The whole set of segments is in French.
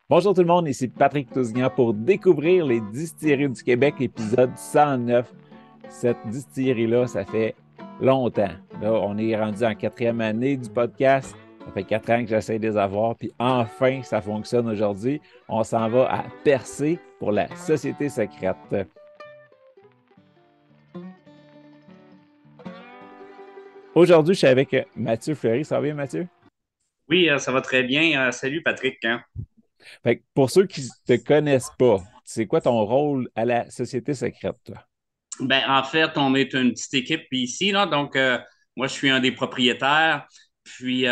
Bonjour tout le monde, ici Patrick Tousignan pour découvrir les distilleries du Québec, épisode 109. Cette distillerie-là, ça fait longtemps. Là, on est rendu en quatrième année du podcast. Ça fait 4 ans que j'essaie de les avoir, puis enfin, ça fonctionne aujourd'hui. On s'en va à Percé pour la Société secrète. Aujourd'hui, je suis avec Mathieu Fleury. Ça va bien, Mathieu? Oui, ça va très bien. Salut Patrick, hein? Fait que pour ceux qui ne te connaissent pas, c'est quoi ton rôle à la Société secrète, toi? Ben, en fait, on est une petite équipe ici, là, donc moi je suis un des propriétaires. Puis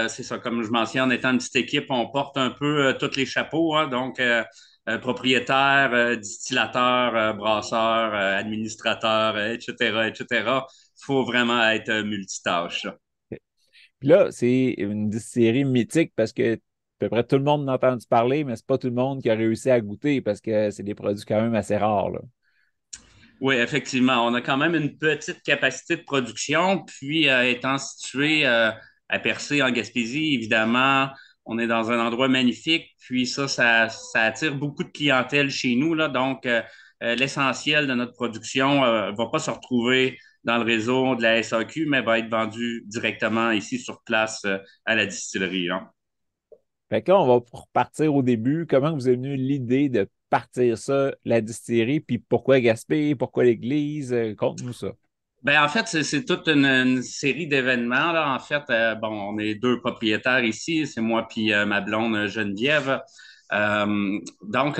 c'est ça, comme je mentionne, étant une petite équipe, on porte un peu tous les chapeaux, hein, donc propriétaire, distillateur, brasseur, administrateur, etc., etc. Il faut vraiment être multitâche, là. Puis là, c'est une série mythique parce que à peu près tout le monde en a entendu parler, mais c'est pas tout le monde qui a réussi à goûter parce que c'est des produits quand même assez rares, là. Oui, effectivement. On a quand même une petite capacité de production, puis étant situé à Percé, en Gaspésie, évidemment, on est dans un endroit magnifique, puis ça attire beaucoup de clientèle chez nous, là. Donc, l'essentiel de notre production va pas se retrouver dans le réseau de la SAQ, mais va être vendu directement ici sur place à la distillerie, là. Fait que là, on va repartir au début. Comment vous est venue l'idée de partir ça, la distillerie, puis pourquoi Gaspé, pourquoi l'Église? Conte-nous ça. Ben, en fait, c'est toute une série d'événements, là. En fait, bon, on est deux propriétaires ici, c'est moi puis ma blonde Geneviève. Donc,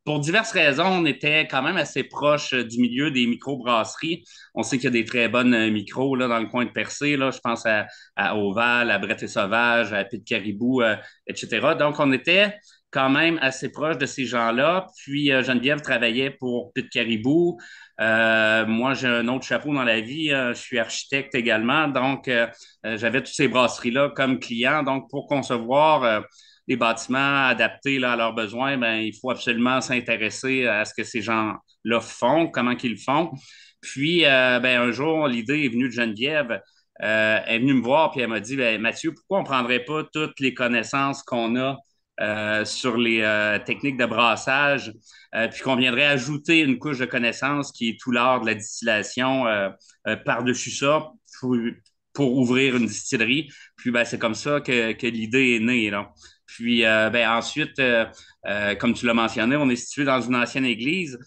pour diverses raisons, on était quand même assez proche du milieu des microbrasseries. On sait qu'il y a des très bonnes micros là, dans le coin de Percé. Là. Je pense à Oval, à Brett et Sauvage, à Pit Caribou, etc. Donc, on était quand même assez proche de ces gens-là. Puis, Geneviève travaillait pour Pit Caribou. Moi, j'ai un autre chapeau dans la vie. Je suis architecte également. Donc, j'avais toutes ces brasseries-là comme clients. Donc, pour concevoir des bâtiments adaptés là, à leurs besoins, ben, il faut absolument s'intéresser à ce que ces gens-là font, comment qu'ils le font. Puis, ben, un jour, l'idée est venue de Geneviève. Elle est venue me voir puis elle m'a dit, ben, Mathieu, pourquoi on ne prendrait pas toutes les connaissances qu'on a sur les techniques de brassage, puis qu'on viendrait ajouter une couche de connaissances qui est tout l'art de la distillation par-dessus ça pour ouvrir une distillerie. Puis ben, c'est comme ça que l'idée est née, là. Puis ben, ensuite, comme tu l'as mentionné, on est situé dans une ancienne église.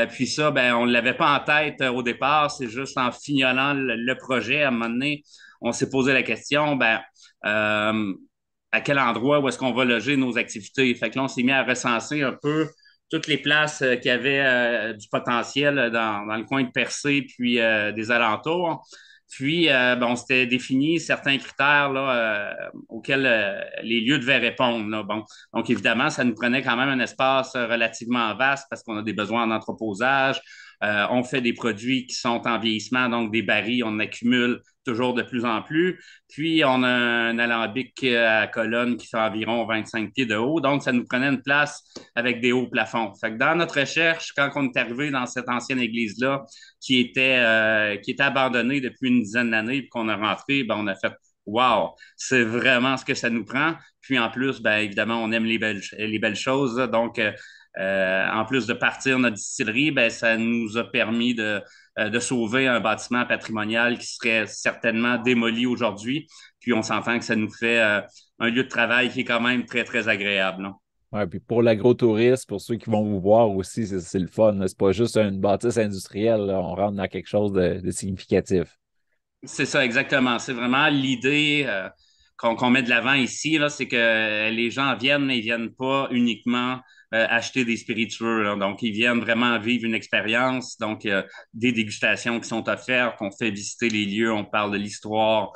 Puis ça, ben, on ne l'avait pas en tête au départ. C'est juste en fignolant le projet, à un moment donné, on s'est posé la question, ben, euh, à quel endroit où est-ce qu'on va loger nos activités. Fait que là, on s'est mis à recenser un peu toutes les places qui avaient du potentiel dans le coin de Percé puis des alentours. Puis, ben, on s'était défini certains critères là, auxquels les lieux devaient répondre, là. Bon, donc, évidemment, ça nous prenait quand même un espace relativement vaste parce qu'on a des besoins en entreposage. On fait des produits qui sont en vieillissement, donc des barils, on accumule toujours de plus en plus. Puis, on a un alambic à colonne qui fait environ 25 pieds de haut. Donc, ça nous prenait une place avec des hauts plafonds. Fait que dans notre recherche, quand on est arrivé dans cette ancienne église-là, qui était abandonnée depuis une dizaine d'années, puis qu'on a rentré, ben, on a fait wow, c'est vraiment ce que ça nous prend. Puis en plus, ben, évidemment, on aime les belles choses. Donc, en plus de partir notre distillerie, ben, ça nous a permis de sauver un bâtiment patrimonial qui serait certainement démoli aujourd'hui. Puis on s'entend que ça nous fait un lieu de travail qui est quand même très, très agréable, là. Ouais, puis pour l'agrotourisme, pour ceux qui vont vous voir aussi, c'est le fun, là. C'est pas juste une bâtisse industrielle, là. On rentre dans quelque chose de significatif. C'est ça, exactement. C'est vraiment l'idée qu'on met de l'avant ici, là, c'est que les gens viennent, mais ils viennent pas uniquement acheter des spiritueux, là. Donc, ils viennent vraiment vivre une expérience. Donc, des dégustations qui sont offertes, on fait visiter les lieux, on parle de l'histoire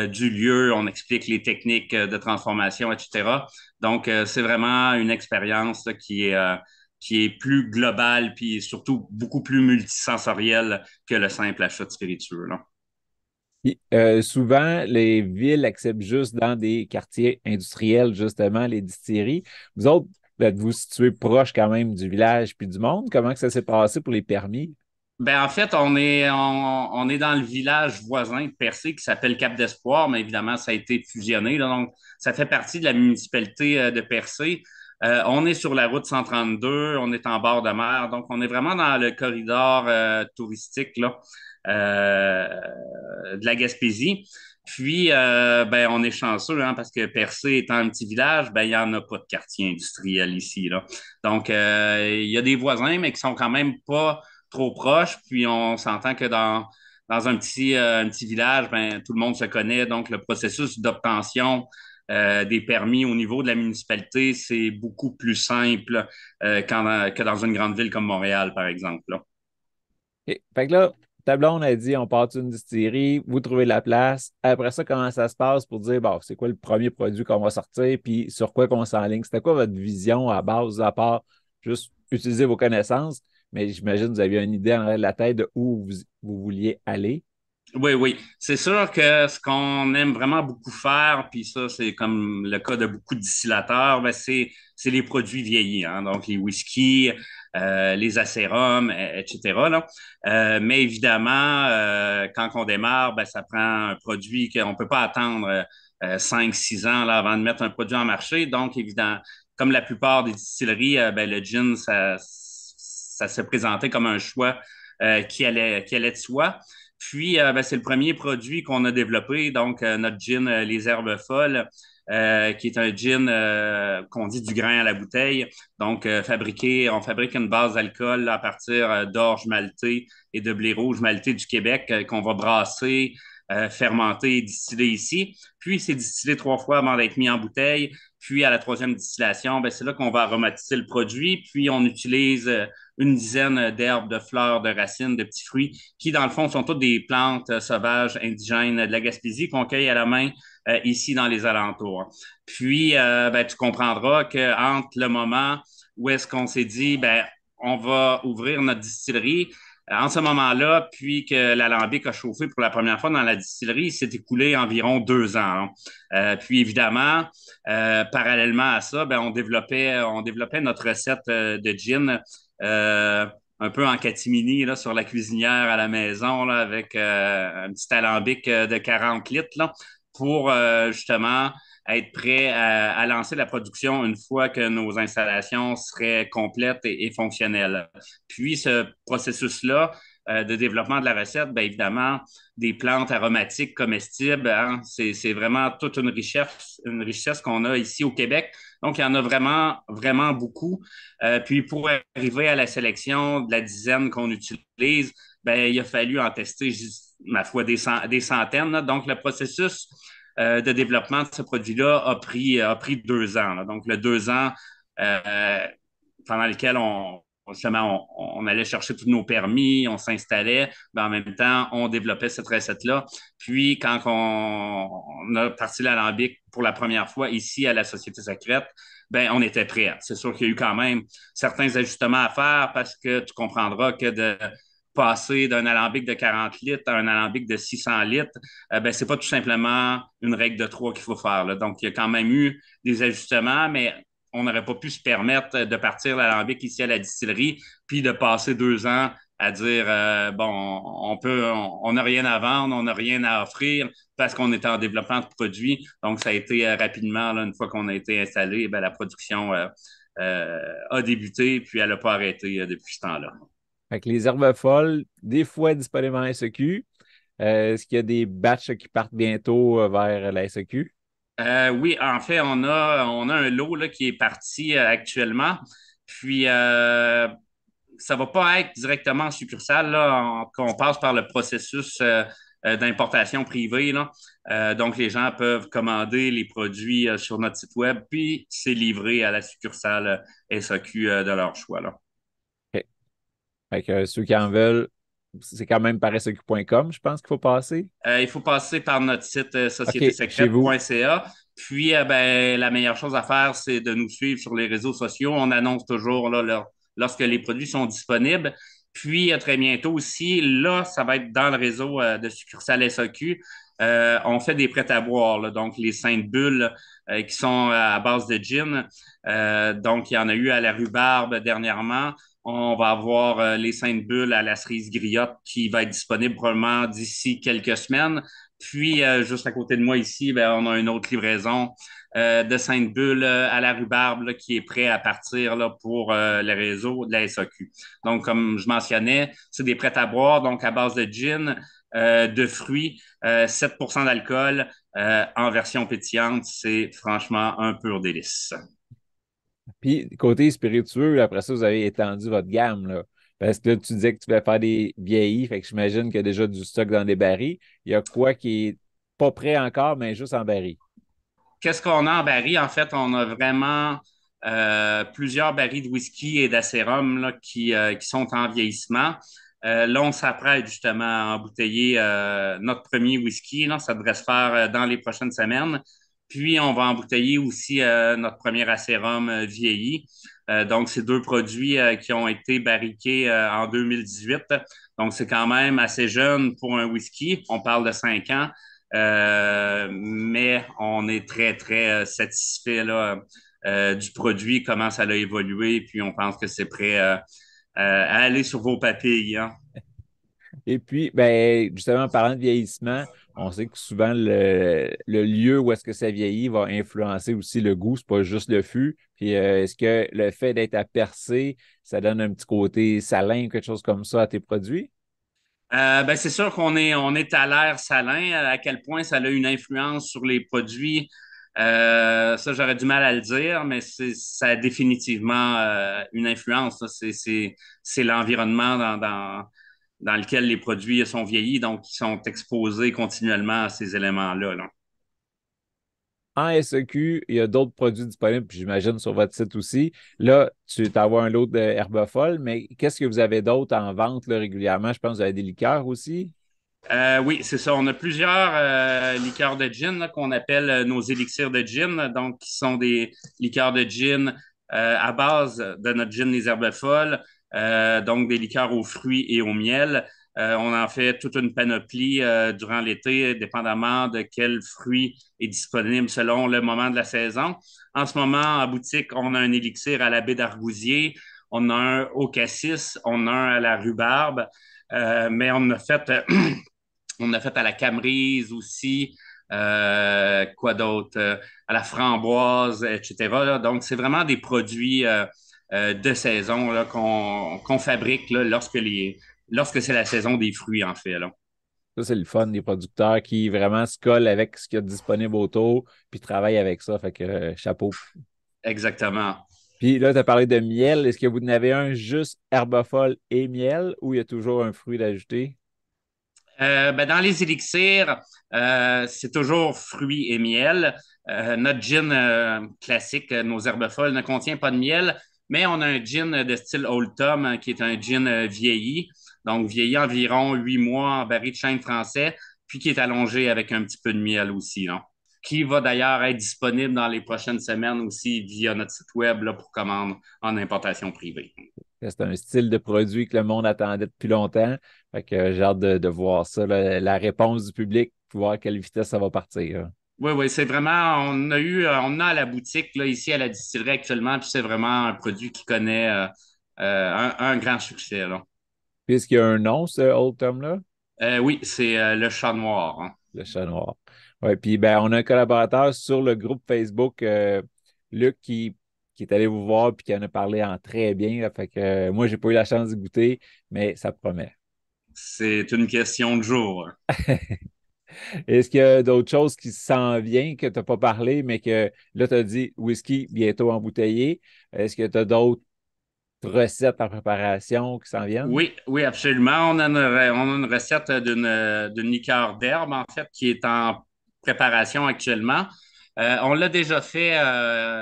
du lieu, on explique les techniques de transformation, etc. Donc, c'est vraiment une expérience là, qui est plus globale, puis surtout beaucoup plus multisensorielle que le simple achat de spiritueux, là. Puis, souvent, les villes acceptent juste dans des quartiers industriels, justement, les distilleries. Vous autres, êtes-vous situés proche quand même du village puis du monde? Comment que ça s'est passé pour les permis? Ben, en fait, on est dans le village voisin de Percé qui s'appelle Cap d'Espoir, mais évidemment, ça a été fusionné, là. Donc, ça fait partie de la municipalité de Percé. On est sur la route 132, on est en bord de mer, donc on est vraiment dans le corridor touristique là, de la Gaspésie. Puis, ben, on est chanceux hein, parce que Percé étant un petit village, ben, il n'y en a pas de quartier industriel ici. Là. Donc, il y a des voisins, mais qui sont quand même pas trop proches. Puis, on s'entend que dans un petit village, ben, tout le monde se connaît. Donc, le processus d'obtention des permis au niveau de la municipalité, c'est beaucoup plus simple que dans une grande ville comme Montréal, par exemple. Là. OK. Fait que là, ta blonde a dit on part d'une distillerie, vous trouvez la place. Après ça, comment ça se passe pour dire bon, c'est quoi le premier produit qu'on va sortir, puis sur quoi qu'on s'enligne? C'était quoi votre vision à base, à part juste utiliser vos connaissances? Mais j'imagine que vous aviez une idée en arrière de la tête de où vous vouliez aller. Oui, oui. C'est sûr que ce qu'on aime vraiment beaucoup faire, puis ça, c'est comme le cas de beaucoup de distillateurs, ben c'est les produits vieillis, hein, donc les whiskies, les acérums, etc. Là. Mais évidemment, quand on démarre, ben, ça prend un produit qu'on ne peut pas attendre 5, 6 ans là, avant de mettre un produit en marché. Donc, évidemment, comme la plupart des distilleries, ben, le gin, ça s'est présenté comme un choix qui allait de soi. Puis, ben, c'est le premier produit qu'on a développé, donc notre gin Les Herbes Folles, qui est un gin qu'on dit du grain à la bouteille. Donc, on fabrique une base d'alcool à partir d'orge maltée et de blé rouge malté du Québec qu'on va brasser, fermenter et distiller ici. Puis, c'est distillé 3 fois avant d'être mis en bouteille. Puis, à la troisième distillation, ben, c'est là qu'on va aromatiser le produit. Puis, on utilise une dizaine d'herbes, de fleurs, de racines, de petits fruits qui, dans le fond, sont toutes des plantes sauvages indigènes de la Gaspésie qu'on cueille à la main ici dans les alentours. Puis, ben, tu comprendras qu'entre le moment où est-ce qu'on s'est dit, ben, on va ouvrir notre distillerie, en ce moment-là, puis que l'alambic a chauffé pour la première fois dans la distillerie, il s'est écoulé environ 2 ans. Puis évidemment, parallèlement à ça, ben, on développait notre recette de gin euh, un peu en catimini là, sur la cuisinière à la maison là, avec un petit alambic de 40 litres là, pour justement être prêt à lancer la production une fois que nos installations seraient complètes et fonctionnelles. Puis ce processus-là de développement de la recette, bien évidemment, des plantes aromatiques comestibles, hein, c'est vraiment toute une richesse qu'on a ici au Québec. Donc, il y en a vraiment, vraiment beaucoup. Puis pour arriver à la sélection de la dizaine qu'on utilise, ben, il a fallu en tester, ma foi, des centaines. Là. Donc, le processus de développement de ce produit-là a pris 2 ans. Là. Donc, le 2 ans euh, pendant lesquels justement, on allait chercher tous nos permis, on s'installait, mais en même temps, on développait cette recette-là. Puis, quand on a parti l'alambic pour la première fois ici à la Société secrète, ben, on était prêts. C'est sûr qu'il y a eu quand même certains ajustements à faire parce que tu comprendras que de passer d'un alambic de 40 litres à un alambic de 600 litres, ben, c'est pas tout simplement une règle de 3 qu'il faut faire. Là. Donc, il y a quand même eu des ajustements, mais on n'aurait pas pu se permettre de partir l'alambic ici à la distillerie, puis de passer 2 ans à dire bon, on n'a rien à vendre, on n'a rien à offrir parce qu'on était en développement de produits. Donc, ça a été rapidement, là, une fois qu'on a été installé, ben, la production a débuté, puis elle n'a pas arrêté depuis ce temps-là. Fait que les herbes folles, des fois disponibles en SEQ. Est-ce qu'il y a des batchs qui partent bientôt vers la SEQ? Oui, en fait, on a un lot là, qui est parti actuellement. Puis, ça va pas être directement en succursale, là, qu'on passe par le processus d'importation privée. Là. Donc, les gens peuvent commander les produits sur notre site web, puis c'est livré à la succursale SAQ de leur choix. Là. OK. Fait que ceux qui en veulent, c'est quand même par SEQ.com, je pense qu'il faut passer. Il faut passer par notre site OK, chez vous. sociétésecrètes.ca. Puis, ben, la meilleure chose à faire, c'est de nous suivre sur les réseaux sociaux. On annonce toujours là, lorsque les produits sont disponibles. Puis, très bientôt aussi, là, ça va être dans le réseau de succursales SAQ. On fait des prêts à boire, là, donc les Saintes Bulles qui sont à base de gin. Donc, il y en a eu à la rhubarbe dernièrement. On va avoir les Saintes Bulles à la cerise griotte qui va être disponible probablement d'ici quelques semaines. Puis, juste à côté de moi ici, ben, on a une autre livraison de Sainte-Bulle à la rhubarbe là, qui est prêt à partir là, pour le réseau de la SAQ. Donc, comme je mentionnais, c'est des prêts à boire, donc à base de gin, de fruits, 7 d'alcool en version pétillante. C'est franchement un pur délice. Puis, côté spiritueux, après ça, vous avez étendu votre gamme, là. Parce que là, tu disais que tu vas faire des vieillis, fait que j'imagine qu'il y a déjà du stock dans des barils. Il y a quoi qui est pas prêt encore, mais juste en baril? Qu'est-ce qu'on a en baril? En fait, on a vraiment plusieurs barils de whisky et d'acérum là, qui sont en vieillissement. Là, on s'apprête justement à embouteiller notre premier whisky. Là. Ça devrait se faire dans les prochaines semaines. Puis, on va embouteiller aussi notre premier acérum vieilli. Donc, c'est deux produits qui ont été barriqués en 2018. Donc, c'est quand même assez jeune pour un whisky. On parle de 5 ans. Mais on est très, très satisfait là, du produit, comment ça a évolué, puis on pense que c'est prêt à aller sur vos papilles. Hein. Et puis, ben, justement, en parlant de vieillissement, on sait que souvent le lieu où est-ce que ça vieillit va influencer aussi le goût, c'est pas juste le fût. Puis, est-ce que le fait d'être à percer, ça donne un petit côté salin ou quelque chose comme ça à tes produits? Ben, c'est sûr qu'on est à l'air salin, à quel point ça a une influence sur les produits. Ça, j'aurais du mal à le dire, mais ça a définitivement une influence. Là. C'est l'environnement dans lequel les produits sont vieillis, donc ils sont exposés continuellement à ces éléments-là. Là. En SEQ, il y a d'autres produits disponibles, puis j'imagine sur votre site aussi. Là, tu t'envoies un lot de Herbefol, mais qu'est-ce que vous avez d'autre en vente là, régulièrement? Je pense que vous avez des liqueurs aussi. Oui, c'est ça. On a plusieurs liqueurs de gin là, qu'on appelle nos élixirs de gin, donc qui sont des liqueurs de gin à base de notre gin Les Herbes Folles, donc des liqueurs aux fruits et au miel. On en fait toute une panoplie durant l'été, dépendamment de quel fruit est disponible selon le moment de la saison. En ce moment, en boutique, on a un élixir à la baie d'Argousier, on a un au cassis, on a un à la rhubarbe, mais on a fait on a fait à la Camerise aussi. Quoi d'autre? À la framboise, etc. Là. Donc, c'est vraiment des produits de saison là, qu'on fabrique là, lorsque c'est la saison des fruits, en fait. Là. Ça, c'est le fun des producteurs qui vraiment se collent avec ce qu'il y a disponible autour, puis travaillent avec ça. Fait que chapeau. Exactement. Puis là, tu as parlé de miel. Est-ce que vous en avez un juste herbefol et miel ou il y a toujours un fruit d'ajouter? Ben, dans les élixirs, c'est toujours fruits et miel. Notre gin classique, nos herbes folles, ne contient pas de miel, mais on a un gin de style Old Tom qui est un gin vieilli, donc vieilli environ 8 mois en baril de chêne français, puis qui est allongé avec un petit peu de miel aussi, non? Qui va d'ailleurs être disponible dans les prochaines semaines aussi via notre site web là, pour commande en importation privée. C'est un style de produit que le monde attendait depuis longtemps. Fait que j'ai hâte de voir ça, là, la réponse du public, pour voir à quelle vitesse ça va partir. Oui, oui, c'est vraiment, on a à la boutique, là, ici à la distillerie actuellement, puis c'est vraiment un produit qui connaît un grand succès, là. Puis est-ce qu'il y a un nom, ce Old Tom-là? Oui, c'est le chat noir. Hein. Le chat noir. Oui, puis ben, on a un collaborateur sur le groupe Facebook, Luc, qui est allé vous voir puis qui en a parlé en très bien. Là. Fait que moi, j'ai pas eu la chance de goûter, mais ça promet. C'est une question de jour. Est-ce qu'il y a d'autres choses qui s'en viennent que tu n'as pas parlé, mais que là, tu as dit whisky bientôt embouteillé. Est-ce que tu as d'autres recettes en préparation qui s'en viennent? Oui, oui, absolument. On a une recette d'une liqueur d'herbe, en fait, qui est en préparation actuellement. On l'a déjà fait,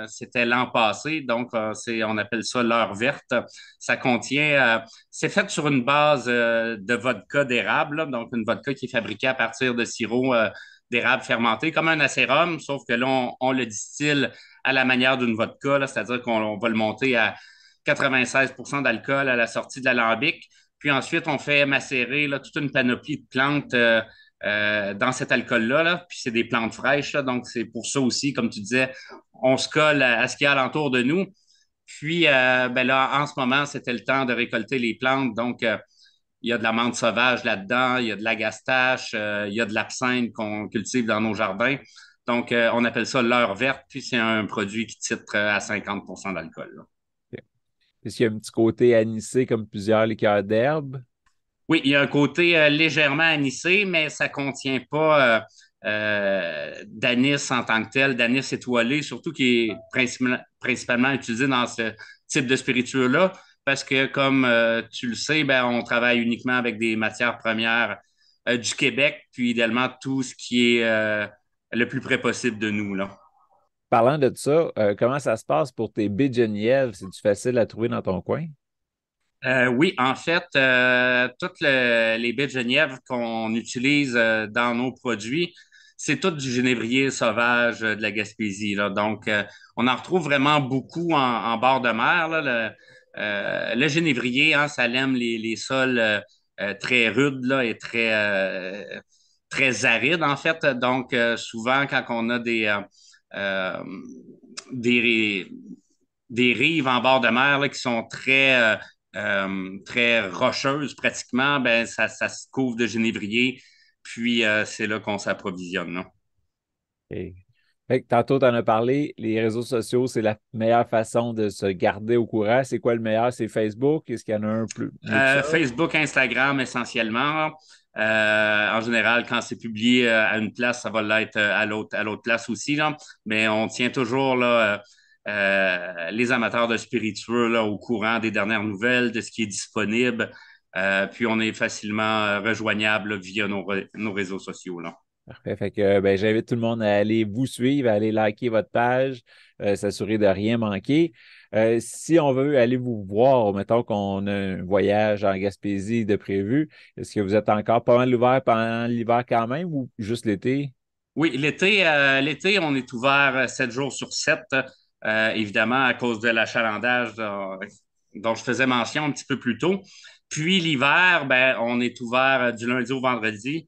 c'était l'an passé, donc on appelle ça l'heure verte. Ça contient, c'est fait sur une base de vodka d'érable, là, donc une vodka qui est fabriquée à partir de sirop d'érable fermenté, comme un acérum, sauf que là, on le distille à la manière d'une vodka, là, c'est-à-dire qu'on va le monter à 96 d'alcool à la sortie de l'alambic. Puis ensuite, on fait macérer là, toute une panoplie de plantes dans cet alcool-là. Là. Puis c'est des plantes fraîches. Là, donc, c'est pour ça aussi, comme tu disais, on se colle à ce qu'il y a alentour de nous. Puis ben là, en ce moment, c'était le temps de récolter les plantes. Donc, il y a de la menthe sauvage là-dedans, il y a de l'agastache, il y a de l'absinthe qu'on cultive dans nos jardins. Donc, on appelle ça l'heure verte, puis c'est un produit qui titre à 50 d'alcool. Là. Est-ce qu'il y a un petit côté anisé comme plusieurs liqueurs d'herbe? Oui, il y a un côté légèrement anisé, mais ça ne contient pas d'anis en tant que tel, d'anis étoilé, surtout qui est principalement utilisé dans ce type de spiritueux-là, parce que comme tu le sais, ben, on travaille uniquement avec des matières premières du Québec, puis idéalement tout ce qui est le plus près possible de nous, là. Parlant de ça, comment ça se passe pour tes baies de Genièvre? C'est-tu facile à trouver dans ton coin? Oui, en fait, toutes les baies de Genièvre qu'on utilise dans nos produits, c'est tout du génévrier sauvage de la Gaspésie, là. Donc, on en retrouve vraiment beaucoup en bord de mer, là. Le génévrier, hein, ça aime les sols très rudes là, et très arides, en fait. Donc, souvent, quand on a euh, des, des rives en bord de mer là, qui sont très rocheuses pratiquement, ben, ça se couvre de génévrier. Puis c'est là qu'on s'approvisionne. Là. OK. Fait que tantôt, tu en as parlé, les réseaux sociaux, c'est la meilleure façon de se garder au courant. C'est quoi le meilleur? C'est Facebook? Est-ce qu'il y en a un plus mieux que ça? Facebook, Instagram essentiellement. En général, quand c'est publié à une place, ça va l'être à l'autre place aussi. Là. Mais on tient toujours là, les amateurs de spiritueux là, au courant des dernières nouvelles, de ce qui est disponible. Puis on est facilement rejoignable là, via nos réseaux sociaux. Là. Parfait. Fait que ben, j'invite tout le monde à aller vous suivre, à aller liker votre page, s'assurer de rien manquer. Si on veut aller vous voir, mettons qu'on a un voyage en Gaspésie de prévu, est-ce que vous êtes encore pas mal ouvert pendant l'hiver quand même ou juste l'été? Oui, l'été, on est ouvert 7 jours sur 7, évidemment, à cause de l'achalandage dont je faisais mention un petit peu plus tôt. Puis l'hiver, ben, on est ouvert du lundi au vendredi,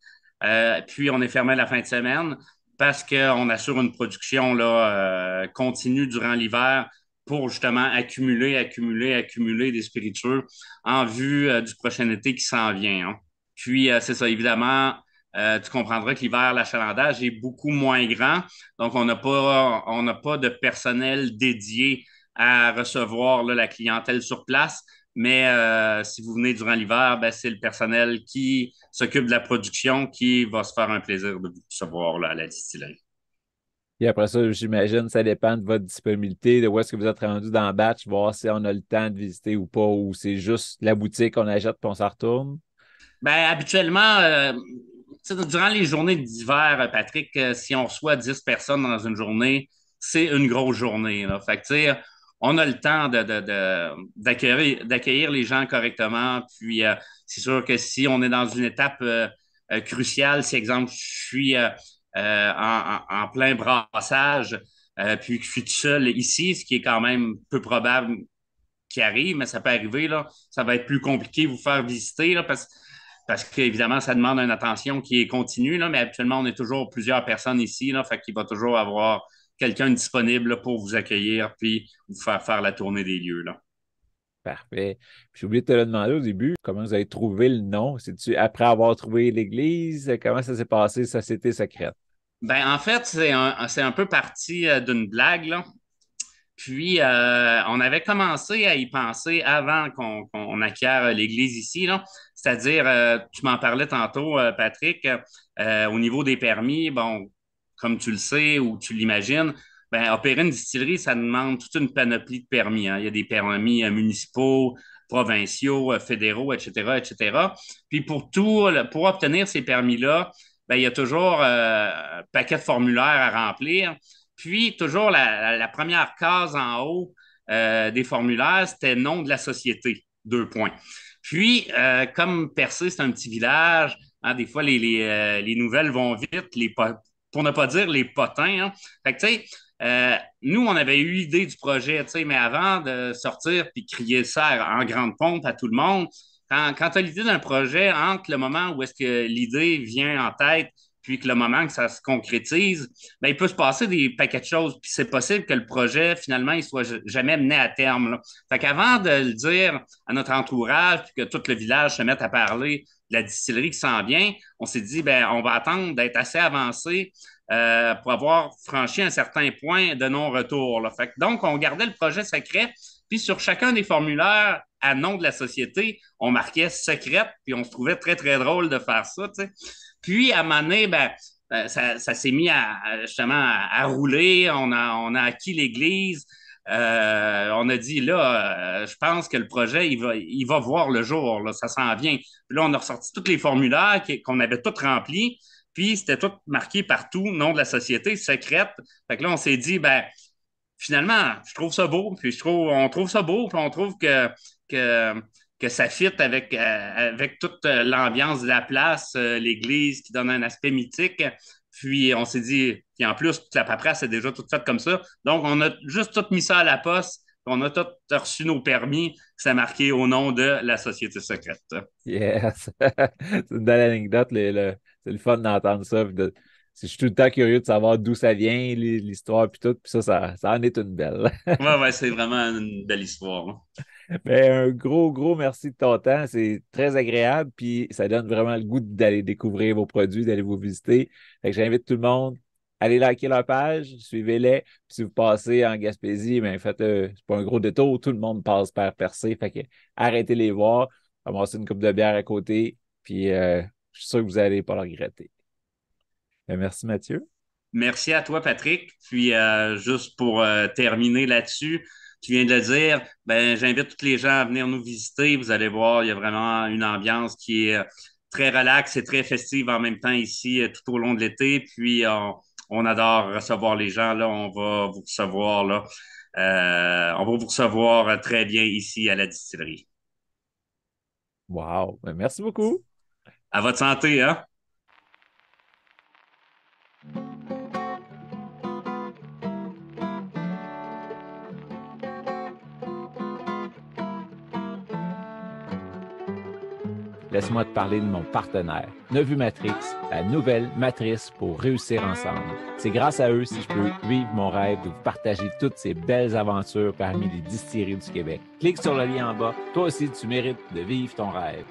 puis on est fermé la fin de semaine parce qu'on assure une production là, continue durant l'hiver pour justement accumuler des spiritueux en vue du prochain été qui s'en vient. Hein. Puis, c'est ça, évidemment, tu comprendras que l'hiver, l'achalandage est beaucoup moins grand. Donc, on n'a pas de personnel dédié à recevoir là, la clientèle sur place. Mais si vous venez durant l'hiver, ben, c'est le personnel qui s'occupe de la production qui va se faire un plaisir de vous recevoir là, à la distillerie. Et après ça, j'imagine, ça dépend de votre disponibilité, de où est-ce que vous êtes rendu dans le batch, voir si on a le temps de visiter ou pas, ou c'est juste la boutique, on achète puis on s'en retourne. Ben, habituellement, durant les journées d'hiver, Patrick, si on reçoit 10 personnes dans une journée, c'est une grosse journée. Là. Fait que, tu sais, on a le temps d'accueillir les gens correctement. Puis, c'est sûr que si on est dans une étape cruciale, si, exemple, je suis en plein brassage, puis que je suis tout seul ici, ce qui est quand même peu probable qui arrive, mais ça peut arriver, là, ça va être plus compliqué de vous faire visiter là, parce qu'évidemment, ça demande une attention qui est continue, là, mais actuellement, on est toujours plusieurs personnes ici, là, fait qu'il va toujours avoir quelqu'un disponible là, pour vous accueillir puis vous faire la tournée des lieux. Là. Parfait. Puis j'ai oublié de te le demander au début, comment vous avez trouvé le nom? C'est-tu après avoir trouvé l'église? Comment ça s'est passé, Société secrète? Ben, en fait, c'est un peu parti d'une blague. Là. Puis, on avait commencé à y penser avant qu'on acquiert l'église ici, là. C'est-à-dire, tu m'en parlais tantôt, Patrick, au niveau des permis, bon, comme tu le sais ou tu l'imagines, ben, opérer une distillerie, ça demande toute une panoplie de permis. Hein. Il y a des permis municipaux, provinciaux, fédéraux, etc., etc. Puis pour obtenir ces permis-là, ben, il y a toujours un paquet de formulaires à remplir. Puis, toujours la première case en haut des formulaires, c'était nom de la société, 2 points. Puis, comme Percé, c'est un petit village, hein, des fois, les nouvelles vont vite, pour ne pas dire les potins. Hein. Fait que, tu sais, nous, on avait eu l'idée du projet, tu sais, mais avant de sortir puis crier ça en grande pompe à tout le monde, quand tu as l'idée d'un projet, entre le moment où est-ce que l'idée vient en tête puis que le moment que ça se concrétise, ben, il peut se passer des paquets de choses, puis c'est possible que le projet, finalement, il soit jamais mené à terme, là. Fait qu'avant de le dire à notre entourage, puis que tout le village se mette à parler de la distillerie qui s'en vient, on s'est dit, ben, on va attendre d'être assez avancé pour avoir franchi un certain point de non-retour, là. Fait que, donc, on gardait le projet secret, puis sur chacun des formulaires à nom de la société, on marquait secrète, puis on se trouvait très, très drôle de faire ça, tu sais. Puis, à un moment donné, ben, ça s'est mis justement à rouler. On a acquis l'Église. On a dit, là, je pense que le projet, il va voir le jour, là, ça s'en vient. Puis là, on a ressorti tous les formulaires qu'on avait tous remplis, puis c'était tout marqué partout, nom de la société, secrète. Fait que là, on s'est dit, ben, finalement, je trouve ça beau, puis on trouve ça beau, puis on trouve que, que ça fit avec toute l'ambiance de la place, l'église qui donne un aspect mythique. Puis on s'est dit, puis en plus, toute la paperasse est déjà toute faite comme ça. Donc, on a juste tout mis ça à la poste, puis on a tout reçu nos permis, c'est marqué au nom de la société secrète. Yes! C'est une belle anecdote. C'est le fun d'entendre ça. Je suis tout le temps curieux de savoir d'où ça vient, l'histoire, puis tout. Puis ça en est une belle. Ouais, ouais, c'est vraiment une belle histoire, hein. Mais un gros, gros merci de ton temps. C'est très agréable, puis ça donne vraiment le goût d'aller découvrir vos produits, d'aller vous visiter. Fait que j'invite tout le monde à aller liker leur page, suivez-les. Puis si vous passez en Gaspésie, ben faites, c'est pas un gros détour, tout le monde passe par Percé. Fait que arrêtez les voir, ramassez une coupe de bière à côté, puis je suis sûr que vous n'allez pas le regretter. Merci Mathieu. Merci à toi, Patrick. Puis, juste pour terminer là-dessus, tu viens de le dire, ben, j'invite tous les gens à venir nous visiter. Vous allez voir, il y a vraiment une ambiance qui est très relaxe et très festive en même temps ici tout au long de l'été. Puis, on adore recevoir les gens. Là, on va vous recevoir là. On va vous recevoir très bien ici à la distillerie. Wow! Ben, merci beaucoup. À votre santé, hein? Laisse-moi te parler de mon partenaire, Nevu Matrix, la nouvelle matrice pour réussir ensemble. C'est grâce à eux si je peux vivre mon rêve de vous partager toutes ces belles aventures parmi les distilleries du Québec. Clique sur le lien en bas. Toi aussi, tu mérites de vivre ton rêve.